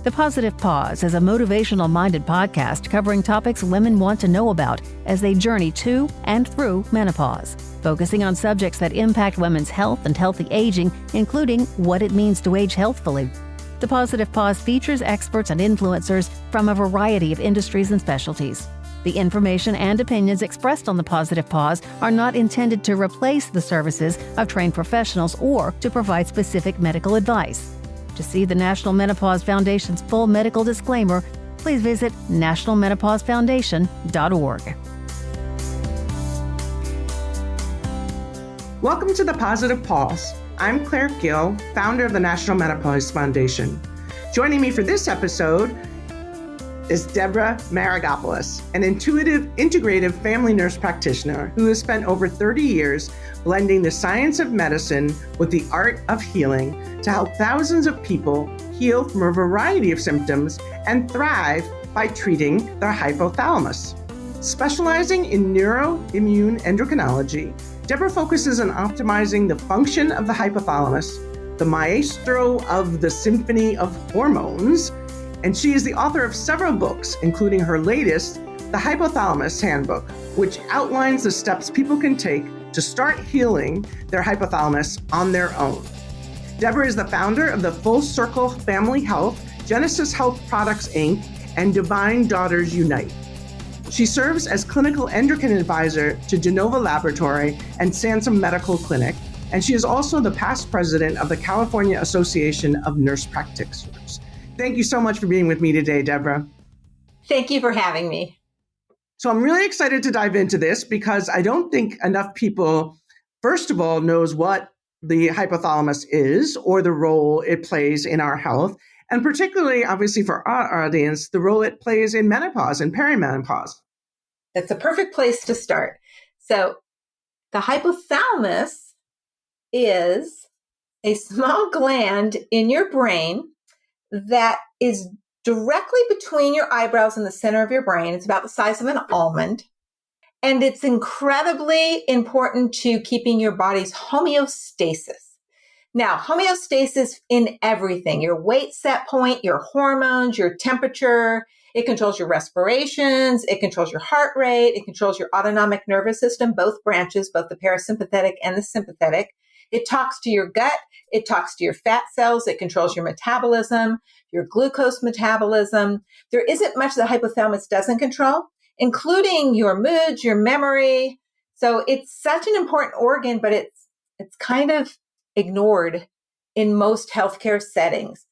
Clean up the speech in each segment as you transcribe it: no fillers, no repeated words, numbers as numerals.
The Positive Pause is a motivational-minded podcast covering topics women want to know about as they journey to and through menopause, focusing on subjects that impact women's health and healthy aging, including what it means to age healthfully. The Positive Pause features experts and influencers from a variety of industries and specialties. The information and opinions expressed on the Positive Pause are not intended to replace the services of trained professionals or to provide specific medical advice. To see the National Menopause Foundation's full medical disclaimer, please visit nationalmenopausefoundation.org. Welcome to the Positive Pause. I'm Claire Gill, founder of the National Menopause Foundation. Joining me for this episode is Deborah Maragopoulos, an integrative family nurse practitioner who has spent over 30 years blending the science of medicine with the art of healing to help thousands of people heal from a variety of symptoms and thrive by treating their hypothalamus. Specializing in neuroimmune endocrinology, Deborah focuses on optimizing the function of the hypothalamus, the maestro of the symphony of hormones, and she is the author of several books, including her latest, The Hypothalamus Handbook, which outlines the steps people can take to start healing their hypothalamus on their own. Deborah is the founder of the Full Circle Family Health, Genesis Health Products, Inc., and Divine Daughters Unite. She serves as clinical endocrine advisor to Genova Laboratory and Sansum Medical Clinic, and she is also the past president of the California Association of Nurse Practitioners. Thank you so much for being with me today, Deborah. Thank you for having me. So I'm really excited to dive into this because I don't think enough people, first of all, knows what the hypothalamus is or the role it plays in our health. And particularly, obviously, for our audience, the role it plays in menopause and perimenopause. That's a perfect place to start. So the hypothalamus is a small gland in your brain that is directly between your eyebrows in the center of your brain. It's about the size of an almond. And it's incredibly important to keeping your body's homeostasis. Now, homeostasis in everything, your weight set point, your hormones, your temperature, it controls your respirations, it controls your heart rate, it controls your autonomic nervous system, both branches, both the parasympathetic and the sympathetic. It talks to your gut, it talks to your fat cells, it controls your metabolism, your glucose metabolism. There isn't much the hypothalamus doesn't control, including your moods, your memory. So it's such an important organ, but it's kind of ignored in most healthcare settings.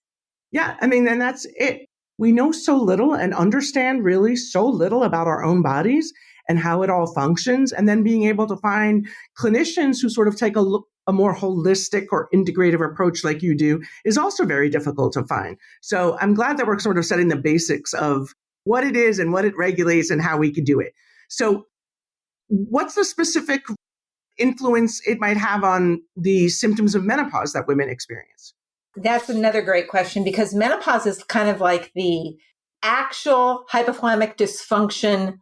Yeah, I mean, and that's it. We know so little and understand really so little about our own bodies and how it all functions. And then being able to find clinicians who sort of take a more holistic or integrative approach like you do is also very difficult to find. So I'm glad that we're sort of setting the basics of what it is and what it regulates and how we can do it. So what's the specific influence it might have on the symptoms of menopause that women experience? That's another great question because menopause is kind of like the actual hypothalamic dysfunction,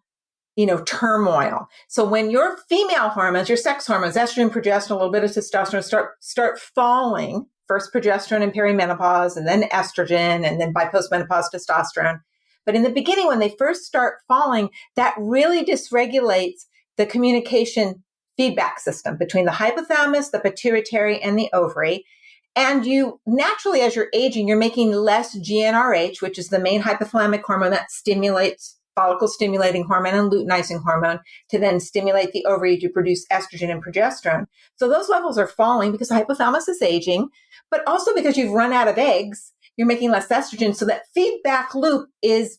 turmoil. So when your female hormones, your sex hormones, estrogen, progesterone, a little bit of testosterone start falling, first progesterone in perimenopause and then estrogen and then by postmenopause testosterone. But in the beginning, when they first start falling, that really dysregulates the communication feedback system between the hypothalamus, the pituitary, and the ovary. And you naturally, as you're aging, you're making less GnRH, which is the main hypothalamic hormone that stimulates follicle stimulating hormone and luteinizing hormone to then stimulate the ovary to produce estrogen and progesterone. So those levels are falling because the hypothalamus is aging, but also because you've run out of eggs, you're making less estrogen. So that feedback loop is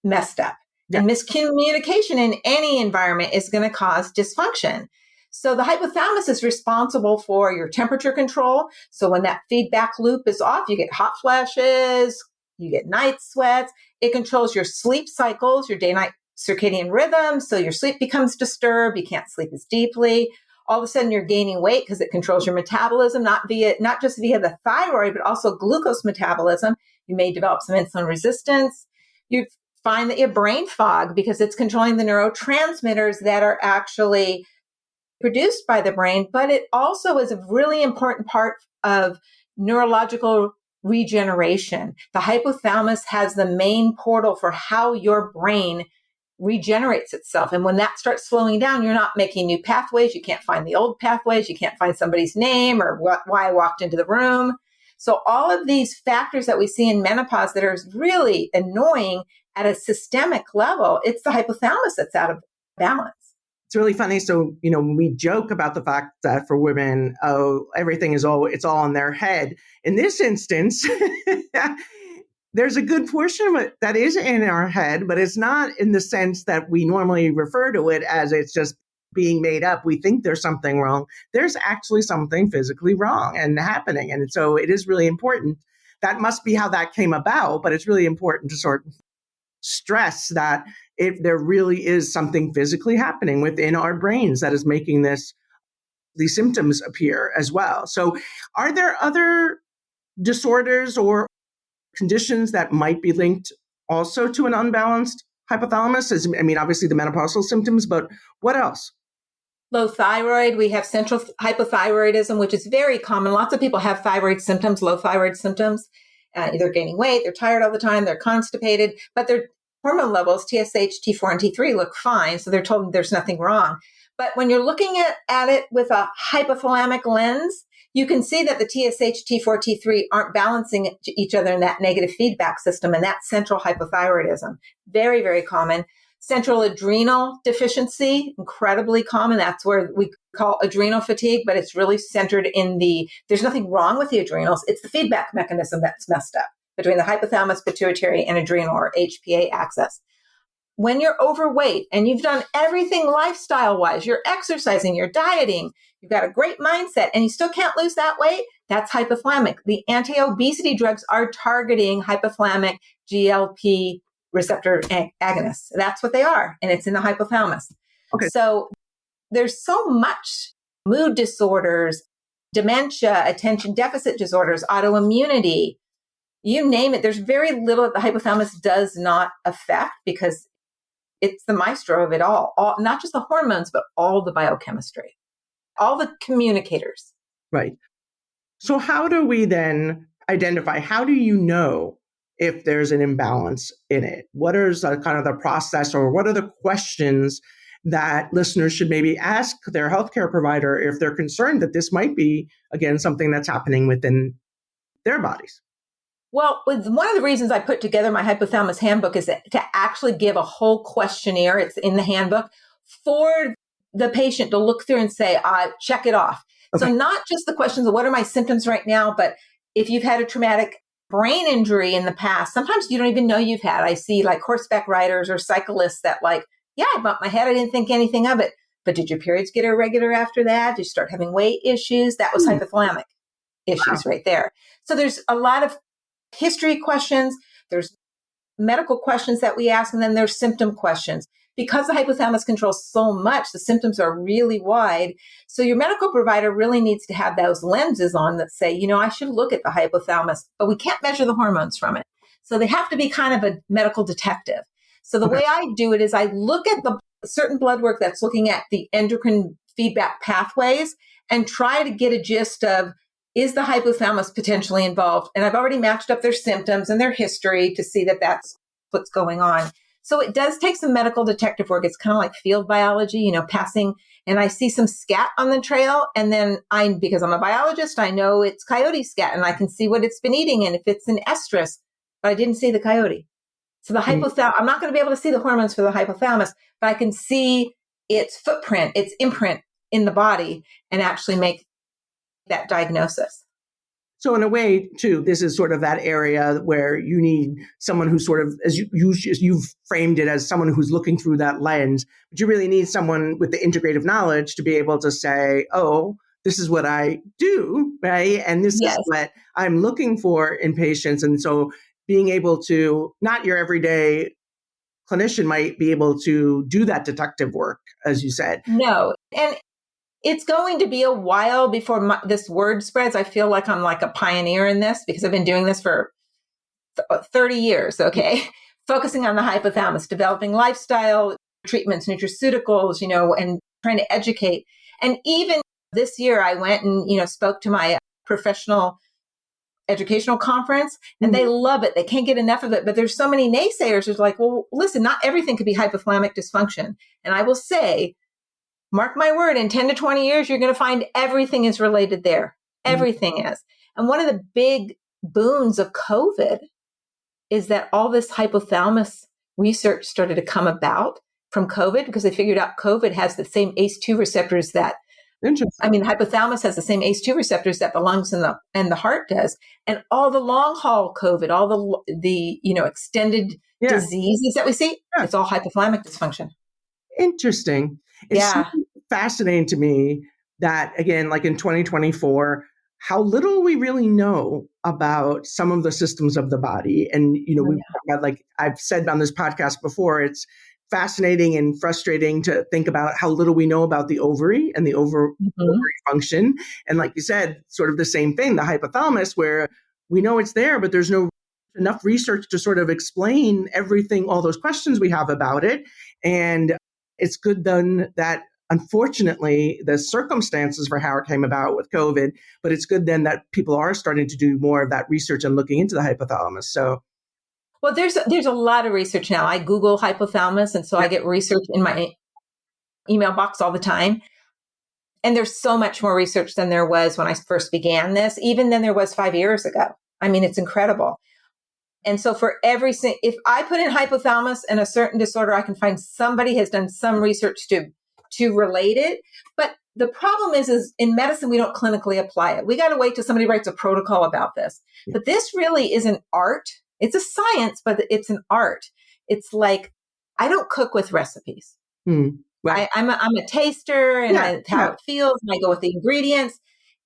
messed up. Yeah. And miscommunication in any environment is going to cause dysfunction. So the hypothalamus is responsible for your temperature control. So when that feedback loop is off, you get hot flashes, you get night sweats. It controls your sleep cycles, your day-night circadian rhythm. So your sleep becomes disturbed. You can't sleep as deeply. All of a sudden you're gaining weight because it controls your metabolism, not just via the thyroid, but also glucose metabolism. You may develop some insulin resistance. You find that you have brain fog because it's controlling the neurotransmitters that are actually produced by the brain, but it also is a really important part of neurological regeneration. The hypothalamus has the main portal for how your brain regenerates itself. And when that starts slowing down, you're not making new pathways. You can't find the old pathways. You can't find somebody's name or why I walked into the room. So all of these factors that we see in menopause that are really annoying at a systemic level, it's the hypothalamus that's out of balance. It's really funny. So, we joke about the fact that for women, everything it's all in their head. In this instance, there's a good portion of it that is in our head, but it's not in the sense that we normally refer to it as it's just being made up. We think there's something wrong. There's actually something physically wrong and happening. And so it is really important. That must be how that came about, but it's really important to sort of stress that if there really is something physically happening within our brains that is making these symptoms appear as well. So are there other disorders or conditions that might be linked also to an unbalanced hypothalamus? Obviously the menopausal symptoms, but what else? Low thyroid. We have central hypothyroidism, which is very common. Lots of people have thyroid symptoms, low thyroid symptoms. They're gaining weight, they're tired all the time, they're constipated, but their hormone levels, TSH, T4, and T3 look fine. So they're told there's nothing wrong. But when you're looking at it with a hypothalamic lens, you can see that the TSH, T4, T3 aren't balancing each other in that negative feedback system. And that's central hypothyroidism. Very, very common. Central adrenal deficiency, incredibly common. That's where we call adrenal fatigue, but it's really centered in there's nothing wrong with the adrenals. It's the feedback mechanism that's messed up between the hypothalamus, pituitary, and adrenal or HPA axis. When you're overweight and you've done everything lifestyle-wise, you're exercising, you're dieting, you've got a great mindset, and you still can't lose that weight, that's hypothalamic. The anti-obesity drugs are targeting hypothalamic GLP receptor agonists. That's what they are, and it's in the hypothalamus. Okay. So there's so much mood disorders, dementia, attention deficit disorders, autoimmunity, you name it. There's very little that the hypothalamus does not affect because it's the maestro of it all, not just the hormones, but all the biochemistry, all the communicators. Right. So how do we then identify, how do you know if there's an imbalance in it? What is kind of the process, or what are the questions that listeners should maybe ask their healthcare provider if they're concerned that this might be, again, something that's happening within their bodies? Well, one of the reasons I put together my Hypothalamus Handbook is to actually give a whole questionnaire. It's in the handbook for the patient to look through and say, check it off. Okay. So not just the questions of what are my symptoms right now, but if you've had a traumatic brain injury in the past, sometimes you don't even know you've had. I see like horseback riders or cyclists that I bumped my head. I didn't think anything of it. But did your periods get irregular after that? Did you start having weight issues? That was hypothalamic issues right there. So there's a lot of history questions, there's medical questions that we ask, and then there's symptom questions. Because the hypothalamus controls so much, the symptoms are really wide. So your medical provider really needs to have those lenses on that say, I should look at the hypothalamus, but we can't measure the hormones from it. So they have to be kind of a medical detective. So the way I do it is I look at the certain blood work that's looking at the endocrine feedback pathways and try to get a gist of, is the hypothalamus potentially involved? And I've already matched up their symptoms and their history to see that that's what's going on. So it does take some medical detective work. It's kind of like field biology, passing, and I see some scat on the trail. And then because I'm a biologist, I know it's coyote scat and I can see what it's been eating and if it's an estrus, but I didn't see the coyote. So the hypothalamus, I'm not going to be able to see the hormones for the hypothalamus, but I can see its footprint, its imprint in the body and actually make that diagnosis. So in a way, too, this is sort of that area where you need someone who's sort of, as you've framed it as someone who's looking through that lens, but you really need someone with the integrative knowledge to be able to say, oh, this is what I do, right? And this is what I'm looking for in patients. And so being able to, not your everyday clinician might be able to do that detective work, as you said. No. And it's going to be a while before this word spreads. I feel like I'm like a pioneer in this because I've been doing this for 30 years, okay? Focusing on the hypothalamus, developing lifestyle treatments, nutraceuticals, and trying to educate. And even this year, I went and, spoke to my professional educational conference and they love it. They can't get enough of it. But there's so many naysayers who's like, well, listen, not everything could be hypothalamic dysfunction. And I will say, mark my word, in 10 to 20 years, you're going to find everything is related there. Everything is. And one of the big boons of COVID is that all this hypothalamus research started to come about from COVID because they figured out COVID has the same ACE2 receptors that, the hypothalamus has the same ACE2 receptors that the lungs and the heart does. And all the long haul COVID, all the extended diseases that we see, it's all hypothalamic dysfunction. Interesting. It's so fascinating to me that, again, like in 2024, how little we really know about some of the systems of the body. And, we've talked about, like I've said on this podcast before, it's fascinating and frustrating to think about how little we know about the ovary and the ovary function. And like you said, sort of the same thing, the hypothalamus, where we know it's there, but there's no enough research to sort of explain everything, all those questions we have about it. And it's good then that, unfortunately, the circumstances for how it came about with COVID, but it's good then that people are starting to do more of that research and looking into the hypothalamus. So, well, there's a lot of research now. I Google hypothalamus, and so I get research in my email box all the time. And there's so much more research than there was when I first began this, even than there was 5 years ago. I mean, it's incredible. And so for if I put in hypothalamus and a certain disorder, I can find somebody has done some research to relate it. But the problem is in medicine, we don't clinically apply it. We got to wait till somebody writes a protocol about this. But this really is an art. It's a science, but it's an art. It's like, I don't cook with recipes. Right. I'm a taster and that's how it feels. And I go with the ingredients.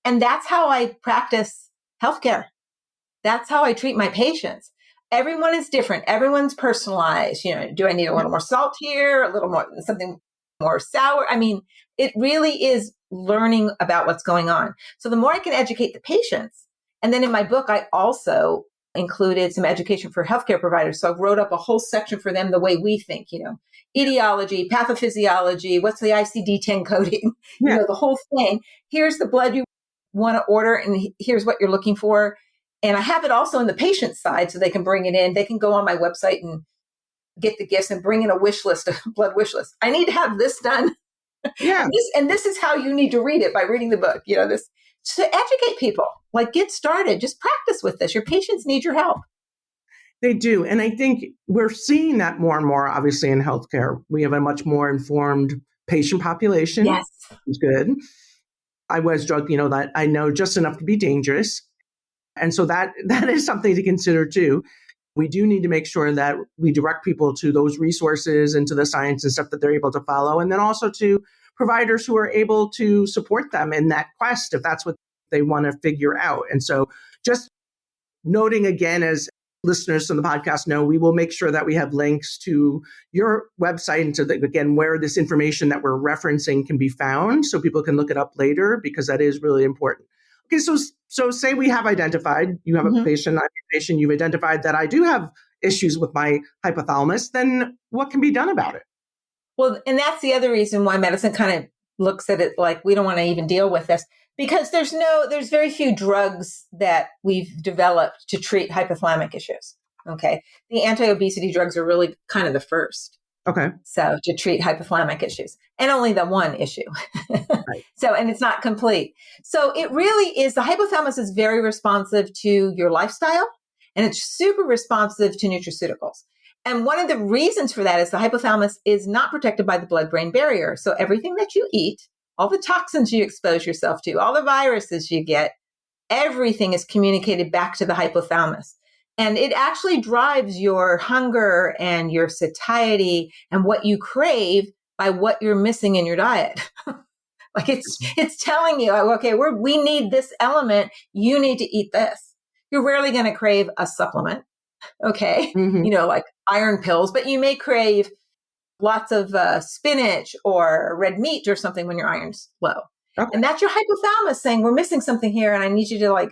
And that's how I practice healthcare. That's how I treat my patients. Everyone is different. Everyone's personalized. Do I need a little more salt here? A little more, something more sour? I mean, it really is learning about what's going on. So the more I can educate the patients, and then in my book, I also included some education for healthcare providers. So I wrote up a whole section for them, the way we think, etiology, pathophysiology, what's the ICD-10 coding, the whole thing. Here's the blood you want to order, and here's what you're looking for. And I have it also on the patient side so they can bring it in. They can go on my website and get the gifts and bring in a wish list, a blood wish list. I need to have this done. Yeah. and this is how you need to read it, by reading the book, this to educate people, like get started, just practice with this. Your patients need your help. They do. And I think we're seeing that more and more, obviously, in healthcare. We have a much more informed patient population. Yes. It's good. I was drugged, that I know just enough to be dangerous. And so that is something to consider too. We do need to make sure that we direct people to those resources and to the science and stuff that they're able to follow. And then also to providers who are able to support them in that quest, if that's what they want to figure out. And so just noting again, as listeners to the podcast know, we will make sure that we have links to your website and to again, where this information that we're referencing can be found so people can look it up later, because that is really important. Okay, so say we have identified, you have a patient, I'm a patient, you've identified that I do have issues with my hypothalamus, then what can be done about it? Well, and that's the other reason why medicine kind of looks at it like we don't want to even deal with this, because there's very few drugs that we've developed to treat hypothalamic issues. Okay. The anti-obesity drugs are really kind of the first. Okay. So to treat hypothalamic issues, and only the one issue. Right. So, and it's not complete. So it really is, the hypothalamus is very responsive to your lifestyle, and it's super responsive to nutraceuticals. And one of the reasons for that is the hypothalamus is not protected by the blood-brain barrier. So everything that you eat, all the toxins you expose yourself to, all the viruses you get, everything is communicated back to the hypothalamus. And it actually drives your hunger and your satiety and what you crave by what you're missing in your diet. Like it's telling you, okay, we need this element. You need to eat this. You're rarely going to crave a supplement. Okay. Like iron pills, but you may crave lots of spinach or red meat or something when your iron's low. Okay. And that's your hypothalamus saying, we're missing something here. And I need you to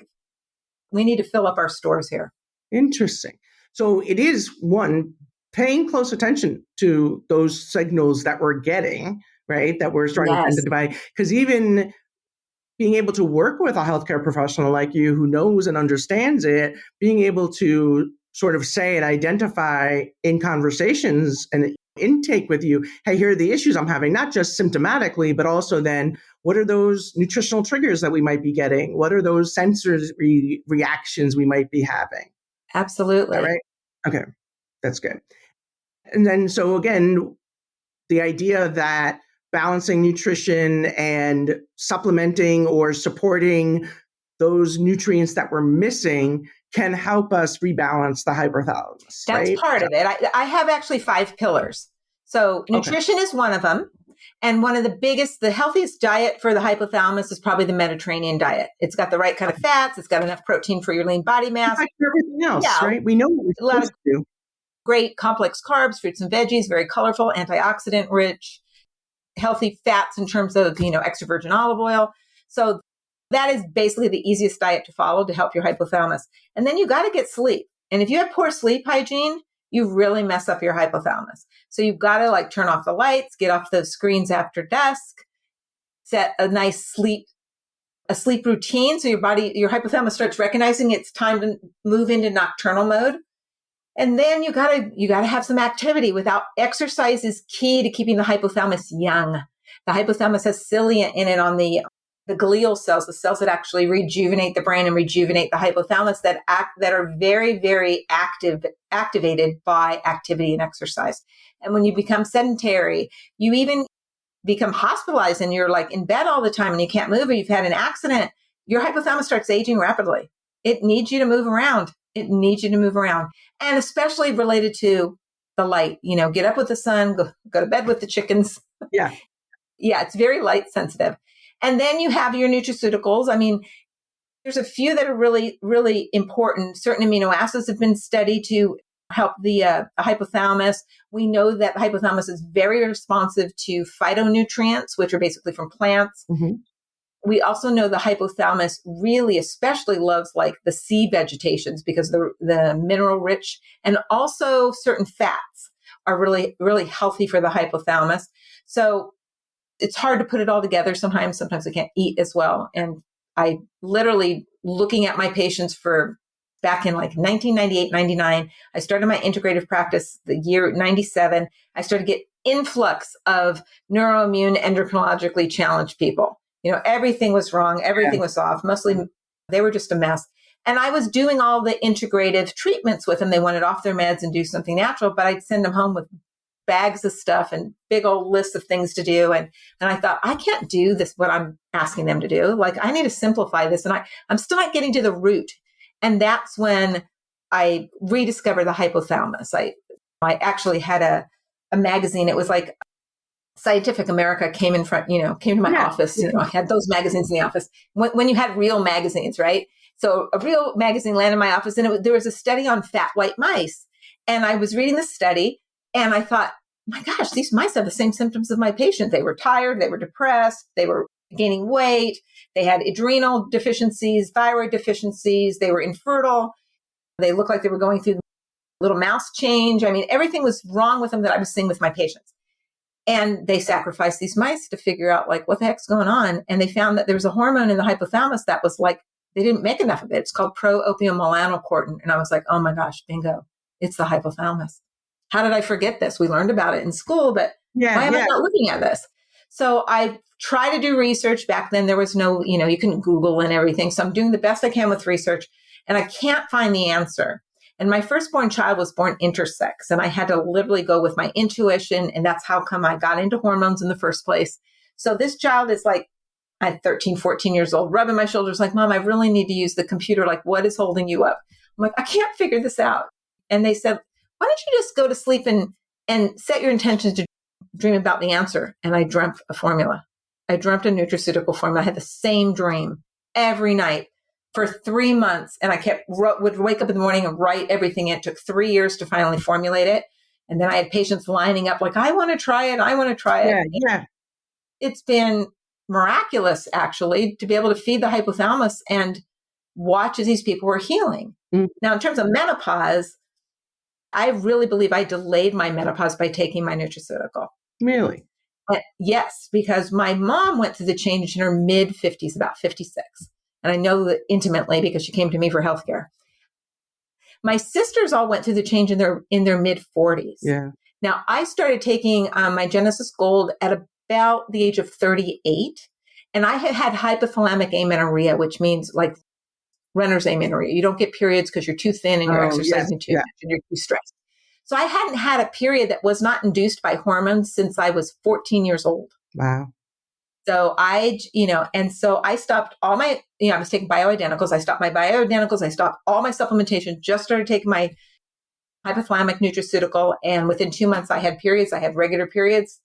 we need to fill up our stores here. Interesting. So it is, one, paying close attention to those signals that we're getting, right? That we're starting to identify. Because even, being able to work with a healthcare professional like you who knows and understands it, being able to sort of say and identify in conversations and intake with you, hey, here are the issues I'm having, not just symptomatically, but also then what are those nutritional triggers that we might be getting? What are those sensory reactions we might be having? Absolutely. All right. Okay. That's good. And then, so again, the idea that balancing nutrition and supplementing or supporting those nutrients that we're missing can help us rebalance the hypothalamus. That's right? part of it. I have actually 5 pillars. So nutrition is one of them. And one of the healthiest diet for the hypothalamus is probably the Mediterranean diet. It's got the right kind of fats. It's got enough protein for your lean body mass. Like everything else, right? We know what we're supposed to do. Great complex carbs, fruits and veggies, very colorful, antioxidant rich, healthy fats in terms of, extra virgin olive oil. So that is basically the easiest diet to follow to help your hypothalamus. And then you got to get sleep. And if you have poor sleep hygiene, you really mess up your hypothalamus. So you've got to turn off the lights, get off the screens after dusk, set a nice sleep routine. So your hypothalamus starts recognizing it's time to move into nocturnal mode. And then you gotta have some activity. Without exercise is key to keeping the hypothalamus young. The hypothalamus has cilia in it on the glial cells, the cells that actually rejuvenate the brain and rejuvenate the hypothalamus that are very, very activated by activity and exercise. And when you become sedentary, you even become hospitalized and you're in bed all the time and you can't move, or you've had an accident, your hypothalamus starts aging rapidly. It needs you to move around. And especially related to the light, get up with the sun, go to bed with the chickens. Yeah. Yeah, it's very light sensitive. And then you have your nutraceuticals. I mean, there's a few that are really, really important. Certain amino acids have been studied to help the hypothalamus. We know that the hypothalamus is very responsive to phytonutrients, which are basically from plants. Mm-hmm. We also know the hypothalamus really especially loves the sea vegetations because the mineral rich, and also certain fats are really, really healthy for the hypothalamus. So it's hard to put it all together. Sometimes I can't eat as well. And I literally, looking at my patients back in 1998, 99, I started my integrative practice the year 97. I started to get influx of neuroimmune endocrinologically challenged people. Everything was wrong. Everything was off. Mostly they were just a mess. And I was doing all the integrative treatments with them. They wanted off their meds and do something natural, but I'd send them home with bags of stuff and big old lists of things to do. And I thought, I can't do this, what I'm asking them to do. I need to simplify this. And I'm still not getting to the root. And that's when I rediscovered the hypothalamus. I actually had a magazine. It was Scientific America came to my office. I had those magazines in the office when you had real magazines, right? So a real magazine landed in my office, and there was a study on fat white mice. And I was reading the study, and I thought, my gosh, these mice have the same symptoms of my patient. They were tired, they were depressed, they were gaining weight, they had adrenal deficiencies, thyroid deficiencies, they were infertile, they looked like they were going through little mouse change. I mean, everything was wrong with them that I was seeing with my patients. And they sacrificed these mice to figure out what the heck's going on. And they found that there was a hormone in the hypothalamus that was they didn't make enough of it. It's called pro-opiomelanocortin. And I was like, oh my gosh, bingo, it's the hypothalamus. How did I forget this? We learned about it in school, but why am I not looking at this? So I try to do research. Back then there was no, you couldn't Google and everything. So I'm doing the best I can with research, and I can't find the answer. And my firstborn child was born intersex, and I had to literally go with my intuition. And that's how come I got into hormones in the first place. So this child is I'm 13, 14 years old, rubbing my shoulders Mom, I really need to use the computer. What is holding you up? I'm I can't figure this out. And they said, why don't you just go to sleep and set your intentions to dream about the answer? And I dreamt a formula. I dreamt a nutraceutical formula. I had the same dream every night for 3 months. And I would wake up in the morning and write everything. It took 3 years to finally formulate it. And then I had patients lining up I want to try it. I want to try it. Yeah. It's been miraculous, actually, to be able to feed the hypothalamus and watch as these people were healing. Mm. Now, in terms of menopause, I really believe I delayed my menopause by taking my nutraceutical. Really? Yes, because my mom went through the change in her mid 50s, about 56. And I know that intimately because she came to me for healthcare. My sisters all went through the change in their mid 40s. Yeah. Now, I started taking my Genesis Gold at about the age of 38. And I had hypothalamic amenorrhea, which means like runner's amenorrhea. You don't get periods because you're too thin and you're exercising too much and you're too stressed. So I hadn't had a period that was not induced by hormones since I was 14 years old. Wow. So and so I stopped all my, I was taking bioidenticals. I stopped my bioidenticals. I stopped all my supplementation, just started taking my hypothalamic nutraceutical. And within 2 months, I had periods. I had regular periods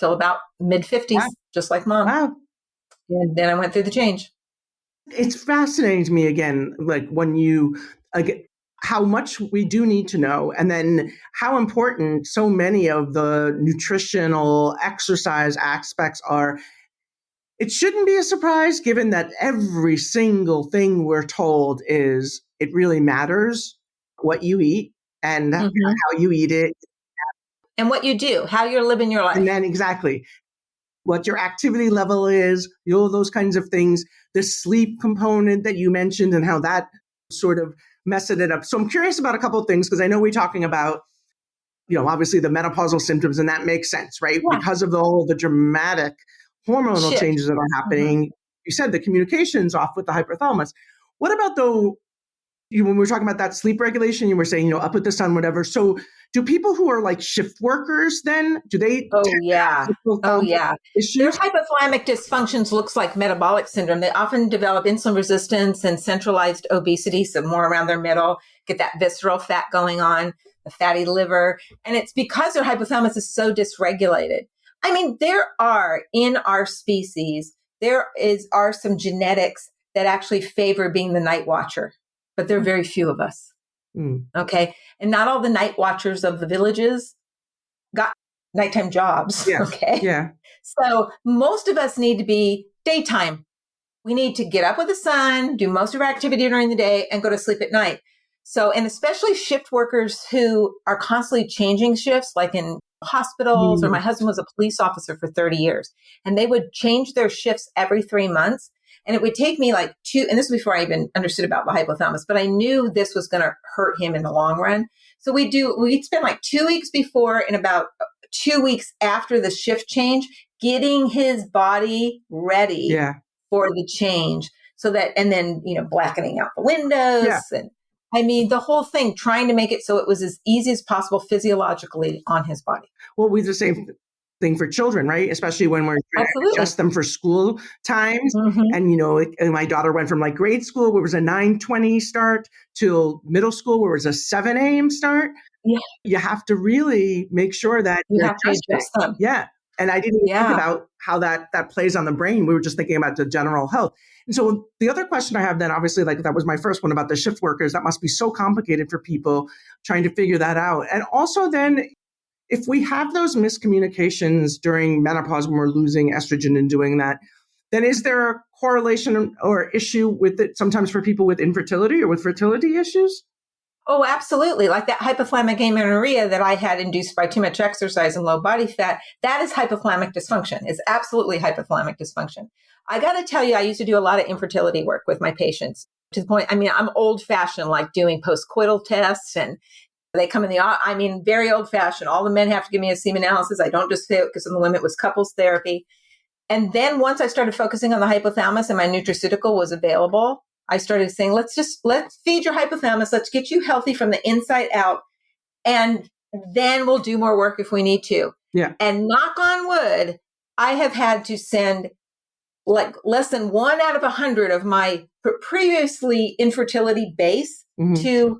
till about mid 50s, just like mom. Wow. And then I went through the change. It's fascinating to me again, like when how much we do need to know, and then how important so many of the nutritional exercise aspects are. It shouldn't be a surprise given that every single thing we're told is it really matters what you eat and how you eat it. And what you do, how you're living your life. And then exactly what your activity level is, those kinds of things, the sleep component that you mentioned and how that sort of messed it up. So I'm curious about a couple of things because I know we're talking about, obviously the menopausal symptoms, and that makes sense, right? Yeah. Because of all the dramatic hormonal changes that are happening. You said the communication's off with the hypothalamus. What about when we were talking about that sleep regulation, you were saying, up with the sun, whatever. So do people who are like shift workers then, do they? Oh, yeah. Their hypothalamic dysfunctions looks like metabolic syndrome. They often develop insulin resistance and centralized obesity, so more around their middle, get that visceral fat going on, the fatty liver. And it's because their hypothalamus is so dysregulated. I mean, there are in our species, are some genetics that actually favor being the night watcher, but there are very few of us. Okay. And not all the night watchers of the villages got nighttime jobs. Yeah. Okay. Yeah. So most of us need to be daytime. We need to get up with the sun, do most of our activity during the day, and go to sleep at night. So, and especially shift workers who are constantly changing shifts, like in hospitals, or my husband was a police officer for 30 years, and they would change their shifts every 3 months. And it would take me like and this was before I even understood about the hypothalamus, but I knew this was going to hurt him in the long run. So we'd spend like 2 weeks before and about 2 weeks after the shift change, getting his body ready for the change. So that, and then, blackening out the windows and I mean, the whole thing, trying to make it so it was as easy as possible physiologically on his body. Well, we do the same thing for children, right? Especially when we're trying to adjust them for school times. And, and my daughter went from like grade school where it was a 9:20 start to middle school where it was a 7 a.m. start. Yeah. You have to really make sure that you have to adjust them. Yeah. And I didn't think about how that plays on the brain. We were just thinking about the general health. And so the other question I have then, obviously, like that was my first one about the shift workers. That must be so complicated for people trying to figure that out. And also then, if we have those miscommunications during menopause when we're losing estrogen and doing that, then is there a correlation or issue with it sometimes for people with infertility or with fertility issues? Oh, absolutely. Like that hypothalamic amenorrhea that I had induced by too much exercise and low body fat, that is hypothalamic dysfunction. It's absolutely hypothalamic dysfunction. I got to tell you, I used to do a lot of infertility work with my patients to the point, I'm old fashioned, like doing postcoital tests, and they come in very old fashioned. All the men have to give me a semen analysis. I don't just focus on the women. It was couples therapy. And then once I started focusing on the hypothalamus and my nutraceutical was available, I started saying, let's feed your hypothalamus. Let's get you healthy from the inside out. And then we'll do more work if we need to. Yeah. And knock on wood, I have had to send like less than 1 out of 100 of my previously infertility base to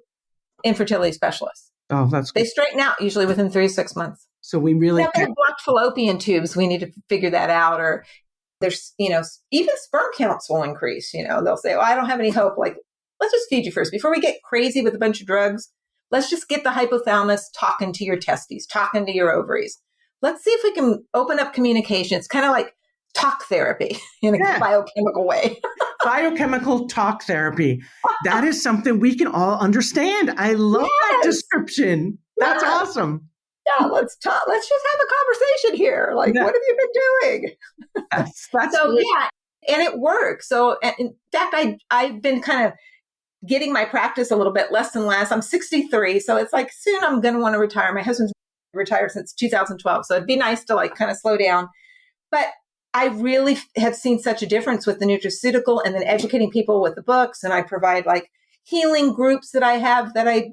infertility specialists. Oh, that's good. They straighten out usually within 3 to 6 months. So we really have blocked fallopian tubes. We need to figure that out. Or there's, even sperm counts will increase. They'll say, I don't have any hope. Like, let's just feed you first. Before we get crazy with a bunch of drugs, let's just get the hypothalamus talking to your testes, talking to your ovaries. Let's see if we can open up communication. It's kind of like talk therapy in a biochemical way. Biochemical talk therapy. That is something we can all understand. I love that description. That's awesome. yeah, let's talk. Let's just have a conversation here. Like, Yeah. what have you been doing? That's So great. yeah, and it works. So in fact, I've been kind of getting my practice a little bit less and less. I'm 63, so it's like soon I'm going to want to retire. My husband's retired since 2012, so it'd be nice to like kind of slow down. But I really have seen such a difference with the nutraceutical and then educating people with the books. And I provide like healing groups that I have that I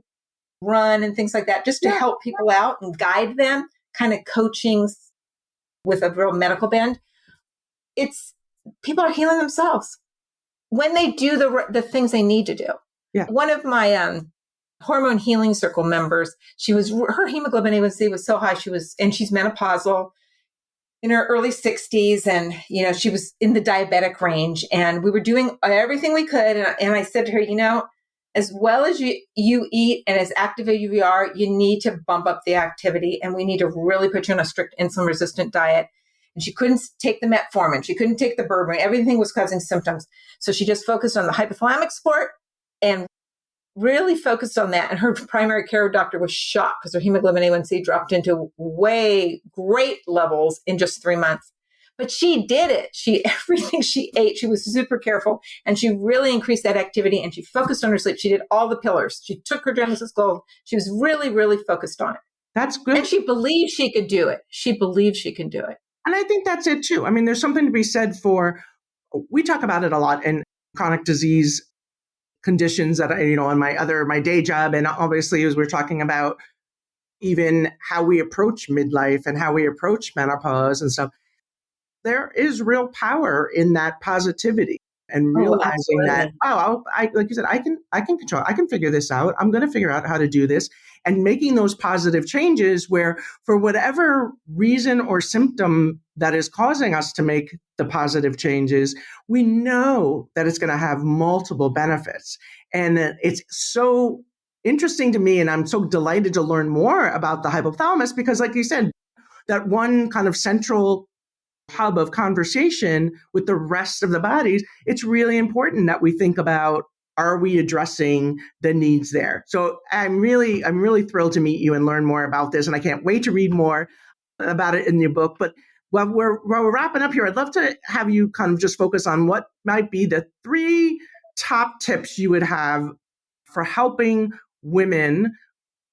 run and things like that, just to help people out and guide them, kind of coaching with a real medical bend. It's people are healing themselves when they do the things they need to do. Yeah. One of my hormone healing circle members, her hemoglobin A1C was so high. She's menopausal in her early 60s. And, she was in the diabetic range, and we were doing everything we could. And I said to her, as well as you eat and as active as you are, you need to bump up the activity, and we need to really put you on a strict insulin resistant diet. And she couldn't take the metformin. She couldn't take the berberine. Everything was causing symptoms. So she just focused on the hypothalamic support and really focused on that. And her primary care doctor was shocked because her hemoglobin A1C dropped into way great levels in just 3 months. But she did it. Everything she ate, she was super careful, and she really increased that activity, and she focused on her sleep. She did all the pillars. She took her Genesis Gold. She was really, really focused on it. That's good. And she believed she could do it. She believed she can do it. And I think that's it too. I mean, there's something to be said for, we talk about it a lot in chronic disease conditions that, in my day job. And obviously, as we're talking about even how we approach midlife and how we approach menopause and stuff, there is real power in that positivity and realizing that, like you said, I can control, I can figure this out. I'm going to figure out how to do this, and making those positive changes where, for whatever reason or symptom that is causing us to make the positive changes, we know that it's going to have multiple benefits. And it's so interesting to me, and I'm so delighted to learn more about the hypothalamus, because like you said, that one kind of central hub of conversation with the rest of the bodies, it's really important that we think about, are we addressing the needs there? So I'm really thrilled to meet you and learn more about this. And I can't wait to read more about it in your book. But while we're wrapping up here, I'd love to have you kind of just focus on what might be the 3 top tips you would have for helping women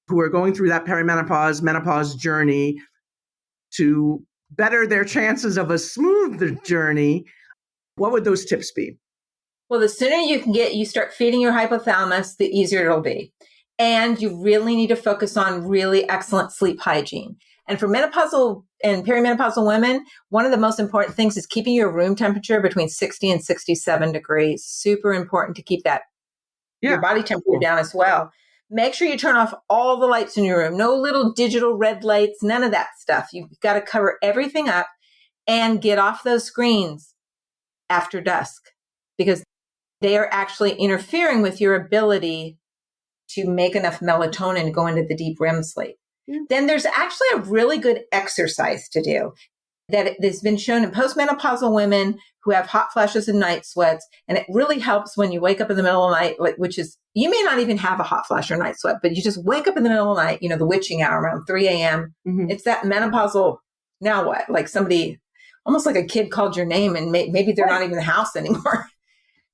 who are going through that menopause journey to better their chances of a smooth journey. What would those tips be? Well, the sooner you start feeding your hypothalamus, the easier it'll be. And you really need to focus on really excellent sleep hygiene. And for menopausal and perimenopausal women, one of the most important things is keeping your room temperature between 60 and 67 degrees. Super important to keep that your body temperature down as well. Make sure you turn off all the lights in your room. No little digital red lights, none of that stuff. You've got to cover everything up and get off those screens after dusk, because they are actually interfering with your ability to make enough melatonin to go into the deep REM sleep. Then there's actually a really good exercise to do that has been shown in postmenopausal women who have hot flashes and night sweats. And it really helps when you wake up in the middle of the night, which is, you may not even have a hot flash or night sweat, but you just wake up in the middle of the night, the witching hour around 3 a.m. Mm-hmm. It's that menopausal, now what? Like somebody, almost like a kid called your name and maybe they're not even in the house anymore.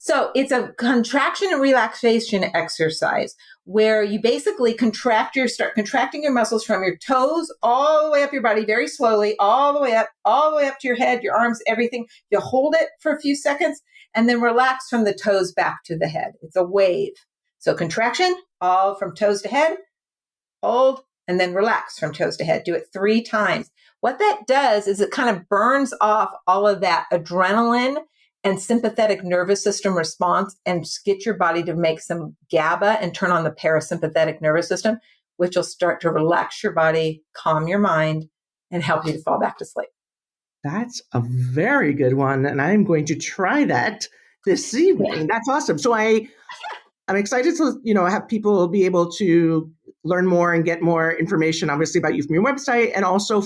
So it's a contraction and relaxation exercise where you basically start contracting your muscles from your toes all the way up your body very slowly, all the way up to your head, your arms, everything. You hold it for a few seconds and then relax from the toes back to the head. It's a wave. So contraction, all from toes to head, hold, and then relax from toes to head. Do it 3 times. What that does is it kind of burns off all of that adrenaline and sympathetic nervous system response and get your body to make some GABA and turn on the parasympathetic nervous system, which will start to relax your body, calm your mind, and help you to fall back to sleep. That's a very good one. And I'm going to try that this evening. Yeah. That's awesome. So I'm excited to, have people be able to learn more and get more information, obviously, about you from your website, and also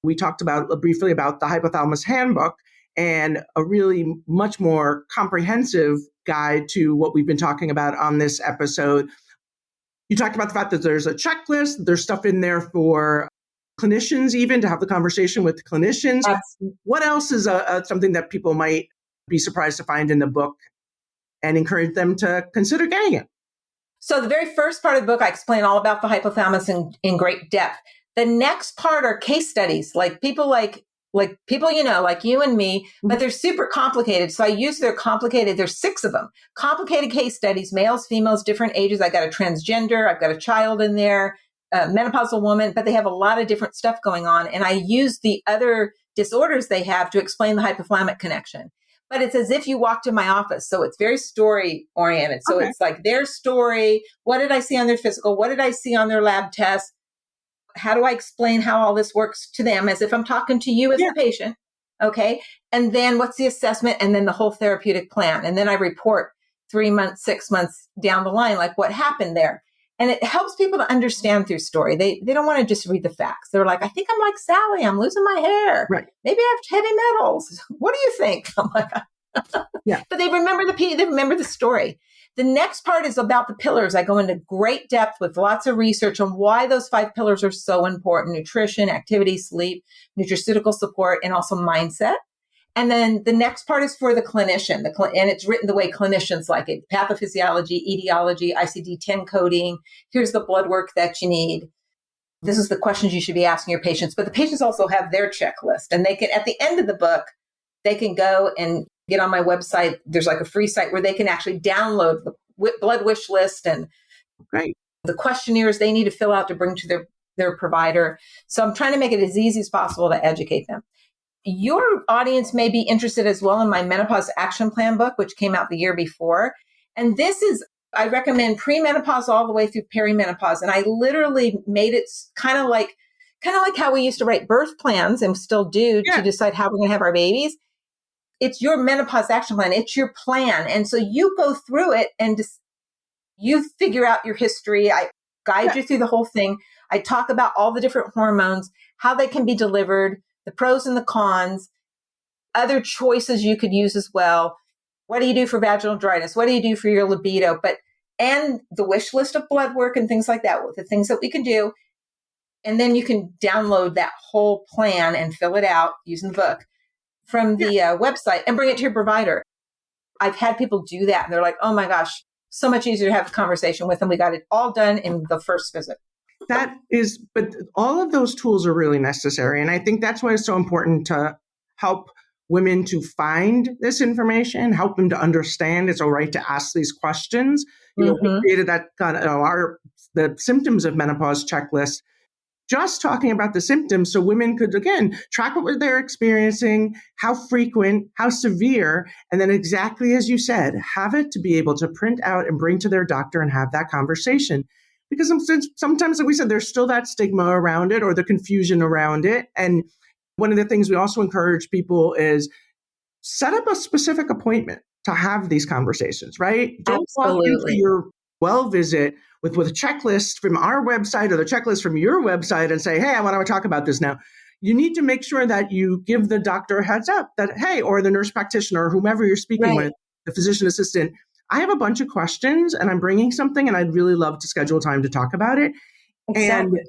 we talked briefly about the Hypothalamus Handbook, and a really much more comprehensive guide to what we've been talking about on this episode. You talked about the fact that there's a checklist, there's stuff in there for clinicians even to have the conversation with clinicians. Absolutely. What else is something that people might be surprised to find in the book and encourage them to consider getting it? So the very first part of the book, I explain all about the hypothalamus in great depth. The next part are case studies, like people like people, like you and me, but they're super complicated. So I use their complicated, there's 6 of them, complicated case studies, males, females, different ages. I got a transgender, I've got a child in there, a menopausal woman, but they have a lot of different stuff going on. And I use the other disorders they have to explain the hypothalamic connection. But it's as if you walked in my office. So it's very story oriented. So It's like their story. What did I see on their physical? What did I see on their lab tests? How do I explain how all this works to them as if I'm talking to you as the patient? Okay. And then what's the assessment? And then the whole therapeutic plan. And then I report 3 months, 6 months down the line, like what happened there. And it helps people to understand through story. They don't want to just read the facts. They're like, I think I'm like Sally. I'm losing my hair. Right. Maybe I have heavy metals. What do you think? I'm like, yeah. But they remember the story. The next part is about the pillars. I go into great depth with lots of research on why those 5 pillars are so important: nutrition, activity, sleep, nutraceutical support, and also mindset. And then the next part is for the clinician, and it's written the way clinicians like it: pathophysiology, etiology, ICD-10 coding. Here's the blood work that you need. This is the questions you should be asking your patients. But the patients also have their checklist, and they can, at the end of the book, they can go and get on my website. There's like a free site where they can actually download the blood wish list and the questionnaires they need to fill out to bring to their provider. So I'm trying to make it as easy as possible to educate them. Your audience may be interested as well in my Menopause Action Plan book, which came out the year before. And this is, I recommend premenopause all the way through perimenopause. And I literally made it kind of like how we used to write birth plans and still do to decide how we're going to have our babies. It's your menopause action plan. It's your plan. And so you go through it and you figure out your history. I guide you through the whole thing. I talk about all the different hormones, how they can be delivered, the pros and the cons, other choices you could use as well. What do you do for vaginal dryness? What do you do for your libido? And the wish list of blood work and things like that, with the things that we can do. And then you can download that whole plan and fill it out using the book from the website and bring it to your provider. I've had people do that and they're like, oh my gosh, so much easier to have a conversation with them. We got it all done in the first visit. But all of those tools are really necessary. And I think that's why it's so important to help women to find this information, help them to understand it's all right to ask these questions. We created that kind of the symptoms of menopause checklist, just talking about the symptoms so women could, again, track what they're experiencing, how frequent, how severe, and then exactly as you said, have it to be able to print out and bring to their doctor and have that conversation. Because sometimes, like we said, there's still that stigma around it or the confusion around it. And one of the things we also encourage people is set up a specific appointment to have these conversations, right? Don't walk into your well visit with a checklist from our website or the checklist from your website and say, hey, I want to talk about this now. You need to make sure that you give the doctor a heads up that, hey, or the nurse practitioner or whomever you're speaking with, the physician assistant, I have a bunch of questions and I'm bringing something and I'd really love to schedule time to talk about it. Exactly.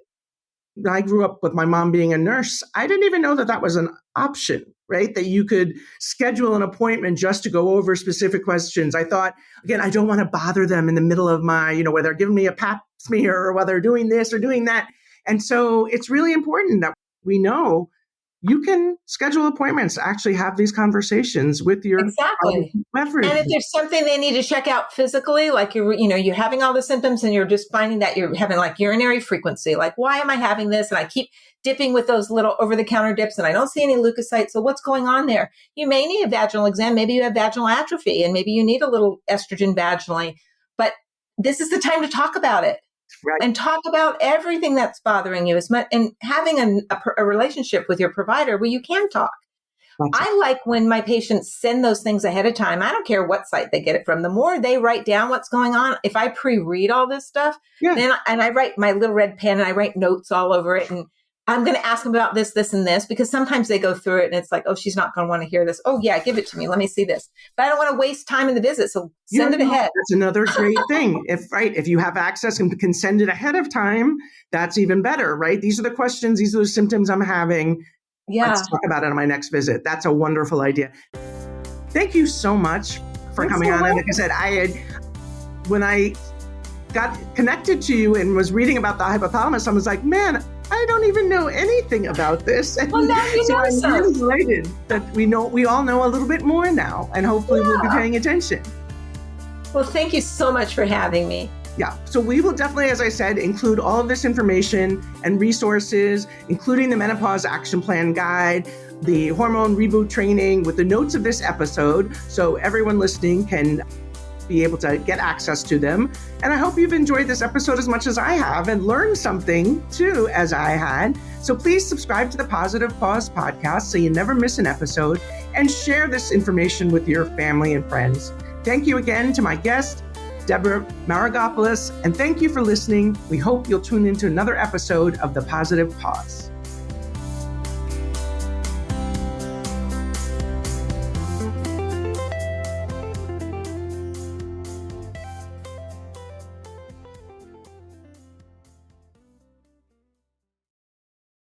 And I grew up with my mom being a nurse. I didn't even know that was an option, right? That you could schedule an appointment just to go over specific questions. I thought, again, I don't want to bother them in the middle of my, whether they're giving me a pap smear or whether they're doing this or doing that. And so it's really important that we know you can schedule appointments to actually have these conversations with your exactly. And if there's something they need to check out physically, like you're having all the symptoms and you're just finding that you're having like urinary frequency, like why am I having this? And I keep dipping with those little over-the-counter dips and I don't see any leukocytes. So what's going on there? You may need a vaginal exam. Maybe you have vaginal atrophy and maybe you need a little estrogen vaginally. But this is the time to talk about it. Right. And talk about everything that's bothering you as much, and having a relationship with your provider where you can talk. Gotcha. I like when my patients send those things ahead of time. I don't care what site they get it from. The more they write down what's going on, if I pre-read all this stuff, then I write my little red pen and I write notes all over it. And I'm going to ask them about this, this, and this, because sometimes they go through it and it's like, oh, she's not going to want to hear this. Oh, yeah, give it to me. Let me see this. But I don't want to waste time in the visit. So send it ahead. That's another great thing. If you have access and can send it ahead of time, that's even better, right? These are the questions. These are the symptoms I'm having. Yeah. Let's talk about it on my next visit. That's a wonderful idea. Thank you so much for coming on. And like I said, when I got connected to you and was reading about the hypothalamus, I was like, man, I don't even know anything about this. And well, now you know. I'm really delighted that we all know a little bit more now, and hopefully we'll be paying attention. Well, thank you so much for having me. Yeah, so we will definitely, as I said, include all of this information and resources, including the Menopause Action Plan Guide, the Hormone Reboot Training with the notes of this episode, so everyone listening can be able to get access to them. And I hope you've enjoyed this episode as much as I have and learned something too, as I had. So please subscribe to the Positive Pause podcast so you never miss an episode, and share this information with your family and friends. Thank you again to my guest, Deborah Maragopoulos, and thank you for listening. We hope you'll tune into another episode of the Positive Pause.